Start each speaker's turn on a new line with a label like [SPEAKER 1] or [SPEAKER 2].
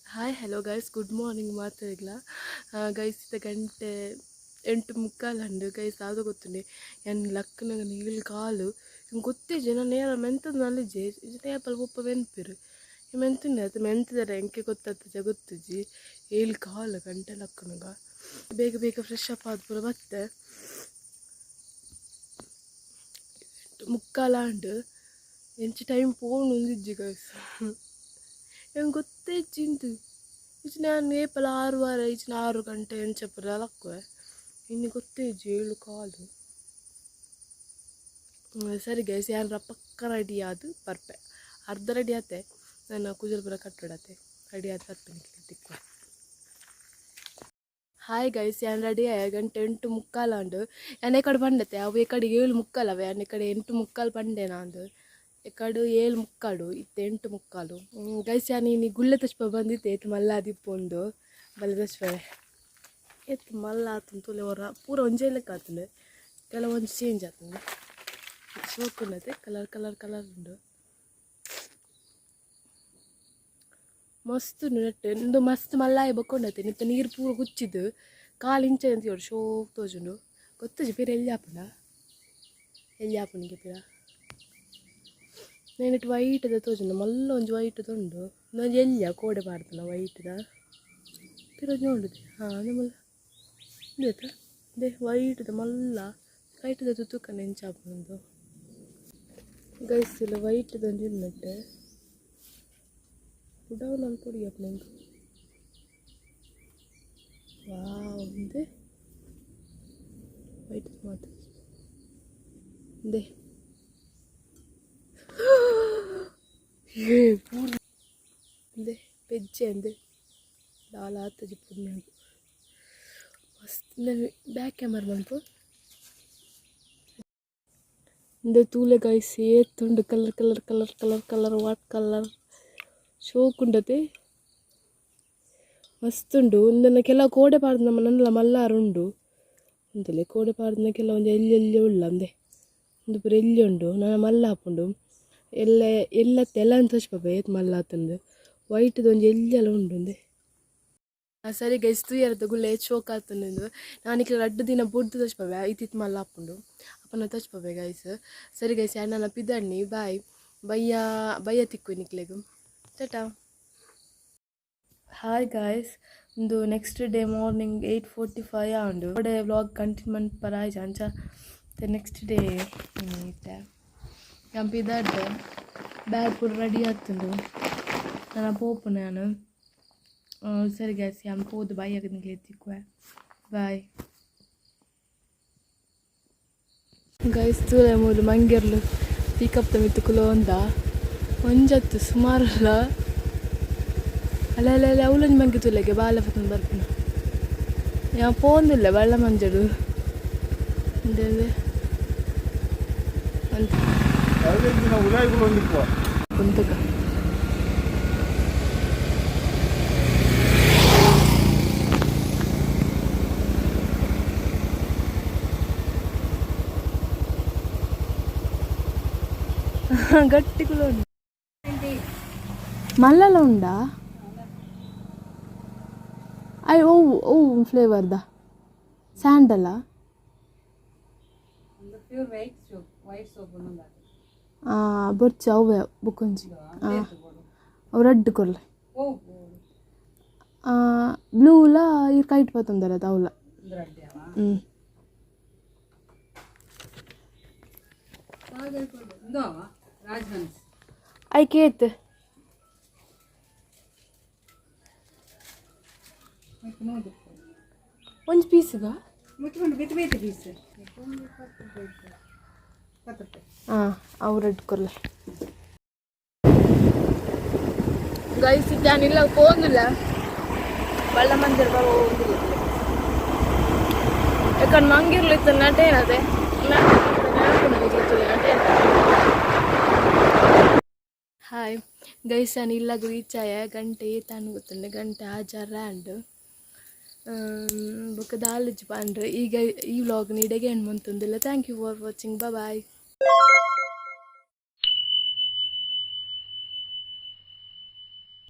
[SPEAKER 1] hi hello guys good morning ಮಾತಾಡಿಲ್ಲ guys ಇತ್ತ ಗಂಟೆ 8:45 ಗೈಸ್ ಯಾವುದು ಗೊತ್ತುಂಡೆ ಎನ್ನ ಲಕ್ಕನಾಗ ನೀಳು ಕಾಲು ಗೊತ್ತಿಜ್ಜೆ ನಾನು ನೇರ ಮೆಂತದ ನಲ್ಲಿಜ್ಜೆ ನೇಪಲ್ ಉಪ್ಪ ಮೆಂಪಿರು ಮೆಂತಿನ ಅದು ಮೆಂತಿದಾರೆ ಎಂಕೆ ಗೊತ್ತಾಗ್ತದೆ ಗೊತ್ತಿಜ್ಜಿ ಏಳು ಕಾಲು ಗಂಟೆ ಲಕ್ಕನಾಗ ಬೇಗ ಬೇಗ ಫ್ರೆಶ್ ಅಪ್ ಆದ ಪೂರ ಮತ್ತೆ 8:45 ಎಂಚು ಟೈಮ್ ಪೋನ್ ಒಂದಿಜ್ಜಿ ಗೈಸ್ ಹೆಂಗೆ ಗೊತ್ತೇ ಚಿಂತು ಇಚ್ಚಿನ ನೇಪಲ 6:15 ಇಚ್ಚಿನ 6 ಗಂಟೆ ಎಂಚಪ್ಪರ ಲಕ್ಕುವೆ ಇನ್ನು ಗೊತ್ತೇ ಇಜ್ಜಿ 7 ಕಾಲು ಸರಿ ಗೈಸ್ ಯಾರ ಪಕ್ಕ ರೆಡಿ ಆದು ಬರ್ಪೆ ಅರ್ಧ ರೆಡಿ ಆತೆ ನಾನು ಕುಜಲ್ಪುರ ಕಟ್ಟಡತೆ ರೆಡಿ ಆದ ಬರ್ಪೆ ತಿಕ್ಕ ಹಾಯ್ ಗೈಸ್ ಯಾನ್ ರೆಡಿ ಗಂಟೆ 8:45 ನಾನು ಈ ಕಡೆ ಬಂಡತೆ ಅವು ಈ ಕಡೆ 7:45 ಅವೆ ನಾನು ಈ ಕಡೆ 8:45 ಬಂಡೆ ನಾನು ಎಕಡು 7:45 ಇತ್ತೆ 8:45 ಗೈಸ್ ಯಾನಿ ನೀ ಗುಳ್ಳೆ ತಚ್ಪ ಬಂದಿತ್ತೆ ಎತ್ತು ಮಲ್ಲ ದಿಪ್ಪೊಂದು ಬಲ್ಲ ತಚ್ಪೆ ಎತ್ತು ಮಲ್ಲ ಆತಂದು ತುಲೆ ಹೊರ ಪೂರ ಒಂಜೇ ಲೆಕ್ಕ ಆತಂದು ಕೆಲವೊಂದು ಚೇಂಜ್ ಆತಂದು ಸೋಕುಂಡತೆ ಕಲರ್ ಉಂಡು ಮಸ್ತ್ ನೆಟ್ಟು ಎಂದು ಮಸ್ತ್ ಮಲ್ಲಾಯಿ ಬಕ್ಕೊಂಡತೆ ನಿತ್ತ ನೀರು ಪೂರ ಗುಚ್ಚಿದ್ದು ಕಾಲು ಇಂಚೆ ಅಂತ ಹೇಳಿ ಶೋಕ್ ತೋಜುಂಡು ಗೊತ್ತಜಿ ಪೀರ ಎಲ್ಲಿ ಆಪನಿಗೆ ಪೀರ నేను వైట్ది తోచుండు మళ్ళీ ಒಂಜಿ వైಟ್ది ಉಂಡು ನಾನು ಎಲ್ಲಿಯ ಕೋಡೆ ಪಾಡ್ದಲ್ಲ ವೈಟ್ದ ಪಿರೋಜ್ ನೋಡುದು ನಮ್ಮ ಇದೇತ ದೇ ವೈಟ್ದ ಮಲ್ಲ ವೈಟ್ದ ತುತ್ತುಕ ನೆಂಚಾಪುಂದು ಗೈಸ್ ಇಲ್ಲ ವೈಟ್ದ ಒಂದು ಇನ್ನಟ್ಟೆ ಉಡಾವು ನಾನು ಪುಡಿಯಪ್ಪ ನಂಗೆ ಒಂದೇ ವೈಟ್ ಮಾತ್ರ ದೇ ಅಂದೆ ಪೆಜ್ಜೆ ಅಂದೆ ಲಾಲ ಆತಜಿ ಪುಣ್ಯಾಗು ಮಸ್ತ್ ಬ್ಯಾಕ್ ಕ್ಯಾಮರ ಬಂತು ಅಂದೆ ತೂಲೆ ಗೈಸ್ ಏತ್ತುಂಡು ಕಲರ್ ವಾಟ್ ಕಲರ್ ಶೋಕುಂಡತೆ ಮಸ್ತುಂಡು ಒಂದನ್ನು ಕೆಲವು ಕೋಡೆ ಪಾಡ್ದು ನಮ್ಮ ನನ್ನಲ್ಲ ಮಲ್ಲಾರುಂಡು ಅಂತಲೇ ಕೋಡೆ ಪಾಡ್ದನ ಕೆಲವೊಂದು ಎಲ್ಲಿ ಉಳ್ಳ ಅಂದೆ ಒಂದು ಪುರ ಎಲ್ಲಿ ಉಂಡು ನಾನು ಮಲ್ಲ ಹಾಪುಂಡು ಎಲ್ಲ ಅಂತ ತೋಚ್ಪಾಪ ಏತ್ ಮಲ್ಲ ಆತಂದು ವೈಟ್ದು ಒಂದು ಎಲ್ಲೆಲ್ಲ ಉಂಡು ಅಂದೆ ಸರಿ ಗೈಸ್ ತೂಯರದ ಗುಳ್ಳೆ ಶೋಕ್ ಆತಂದು ನಾನು ಈಗ 2 ದಿನ ಬುಡ್ದು ತೋಚ್ಪಾವೆ ಇತ್ತಿತ್ತು ಮಲ್ಲ ಹಾಪುಂಡು ಅಪ್ಪನ ತೋಚ್ಪಾವೆ ಗೈಸ್ ಸರಿ ಗೈಸ್ ನನ್ನ ಪಿದಣ್ಣಿ ಬಾಯ್ ಬಯ್ಯ ತಿಕ್ಕು ನಿಕ್ಲೆಗು ಟಾಟಾ ಹಾಯ್ ಗಾಯ್ಸ್ ಒಂದು ನೆಕ್ಸ್ಟ್ ಡೇ ಮಾರ್ನಿಂಗ್ 8:45 ಆಂಡು ಒಡೆ ವ್ಲಾಗ್ ಕಂಟಿನ್ಯೂಮೆಂಟ್ ಪರ ಆಯ್ತು ಅಂಚ ನೆಕ್ಸ್ಟ್ ಡೇ ಇತ್ತೆ ಕಂಪಿದಾಡ್ದೆ ಬ್ಯಾಗ್ ಕೂಡ ರೆಡಿ ಆಗ್ತುಂಡು ನಾನು ಪೋಪು ನಾನು ಸರಿ ಗ್ಯಾಸ್ ಯಾನ್ ಪೋದು ಬಾಯ್ ಆಗನಿಗೆ ಎತ್ತಿಕ್ವೆ ಬಾಯ್ ಗೈಸ್ ತೂಲೆ ಮೂಲು ಮಂಗೆರ್ಲು ಪೀಕಪ್ ತಮಿತ್ತು ಕುಲೋ ಒಂದ ಒಂಜತ್ತು ಸುಮಾರಲ್ಲ ಅಲ್ಲ ಅವಲಂಜಿ ಮಂಗಿ ತುಲೆಗೆ ಬಾಲ ಫತನ್ ಬರ್ಪುನ ಯಾ ಪೋಂದಿಲ್ಲ ಬಳ್ಳ ಮಂಜಡು ಅಂತ ಕುಂತಕ గట్టి కూడా ఉంది మల్లల ఉందా అయ్యి ఓ ఫ్లేవర్దా శాండలా ಬೊಚ್ಚ ಅವೇ ಬುಕ್ಕೊಂಜಿ ಅವು ರೆಡ್ ಕೊರ್ಲೆ ಬ್ಲೂಲ ಇವ್ರು ಕೈಟ್ ಪತ್ತೊಂದರ ಅದು ಅವಳ ಐ ಕೇತ್ ಒಂದು ಪೀಸ್ಗ ಅವು ರೆಡ್ ಕೊರ್ಲೆ ಗೈಸ್ ಇದ್ದಾನಿಲ್ಲ ಹೋಗಿಲ್ಲ ಬಳ್ಳ ಮಂದಿರ ಹೋಗಿಲ್ಲ ಯಾಕಂದ್ರೆ ಮಂಗಿರ್ಲಿತ್ತು ನಟೇನದೆ ಹಾಯ್ ಗೈಸ್ ನಾನು ಇಲ್ಲಾಗ ರೀಚ್ ಆಯ ಗಂಟೆ ತಾನು ಗೊತ್ತಂಡೆ ಗಂಟೆ ಹಾಜರ್ ರ್ಯಾಂಡ್ ಬೊಕ್ಕ ದಾಲಜ್ ಪಾಂಡ್ರೆ ಈಗ ಈ ವ್ಲಾಗ್ನ ಇಡೆಗೆ ಹೆಣ್ಣು ಮಂತೊಂದಿಲ್ಲ thank you for watching bye